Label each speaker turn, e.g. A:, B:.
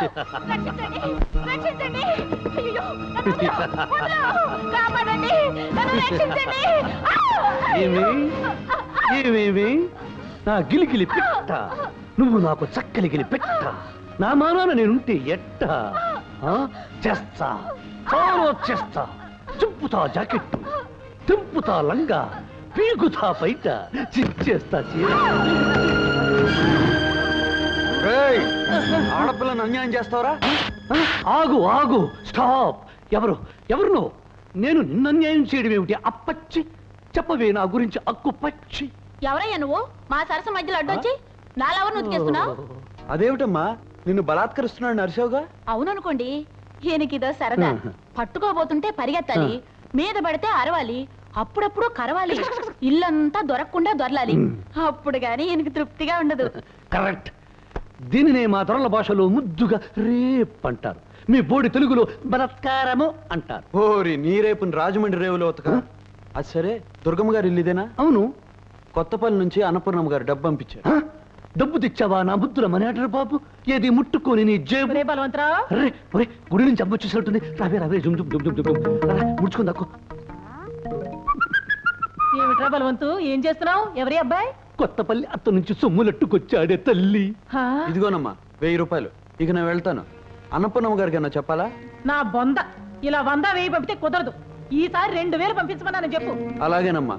A: రక్షించండి రక్షించండి అయ్యో కాపాడండి నన్ను రక్షించండి
B: ఏమేమి నా గిలిగిలి పెట్ట నువ్వు నాకు చక్కలిగిలి పెట్ట నా మానాన నేనుంటే ఎట్ట చేస్తా చాలా చేస్తా చింపుతా జాకెట్టు తింపుతా లంగా పీకుతా బయట చిచ్చేస్తా చీర
C: ఆడపిల్లను అన్యాయం చేస్తావరా?
B: ఆగు ఆగు స్టాప్. ఎవరు నువ్వు? నేను నిన్న అన్యాయం చేయడం ఏమిటి? అప్పచ్చి చెప్పవే నా గురించి అక్కు పచ్చి.
A: ఎవరయ్యా నువ్వు మా సరస మధ్యలో అడ్డొచ్చి నాలెవరు నుతికేస్తున్నావు?
C: అదేమిటమ్మా నిన్ను బలాత్కరిస్తున్నాడు నరసోగా?
A: అవుననుకోండి, ఈయనకిదో సరదా. పట్టుకోబోతుంటే పరిగెత్తాలి, మీద పడితే అరవాలి, అప్పుడప్పుడు కరవాలి, ఇల్లంతా దొరకకుండా దొరలాలి. అప్పుడు గాని ఈయనకి తృప్తిగా ఉండదు.
B: కరెక్ట్. దీనినే మా దొరల భాషలో ముద్దుగా రేప్ అంటారు, మీ బోడి తెలుగులో బలాత్కారము అంటారు.
C: ఓరి నీ రేపుని రాజమండ్రి రేవులో ఉతక. అది సరే, దుర్గమ్మ గారు ఇల్లు ఇదేనా?
B: అవును.
C: కొత్తపల్లి నుంచి అన్నపూర్ణమ్మ గారు డబ్బు పంపించారు.
B: డబ్బు తెచ్చావా నా బుద్ధుల మనేటరు బాబు? ఏది ముట్టుకొని నీ జేబు.
A: బలవంతరావు
B: గుడి నుంచి అమ్మ వచ్చేసట్టుంది. రావే జుమ్ జుమ్ జుమ్ జుమ్ జుమ్ ముడుచుకుంది అక్కు.
A: ఏమిట్రా బలవంతు, ఏం చేస్తున్నావు? ఎవరి అబ్బాయి?
B: కొత్తపల్లి అత్త నుంచి సొమ్ములట్టుకొచ్చాడే తల్లి.
C: ఇదిగోనమ్మా 1000 రూపాయలు. ఇక నేను వెళ్తాను. అన్నపూర్ణమ్మ గారికి అన్నా చెప్పాలా?
A: నా బొంద ఇలా 100 1000 పంపితే కుదరదు. ఈసారి 2000 పంపించమన్నాను చెప్పు.
C: అలాగేనమ్మా.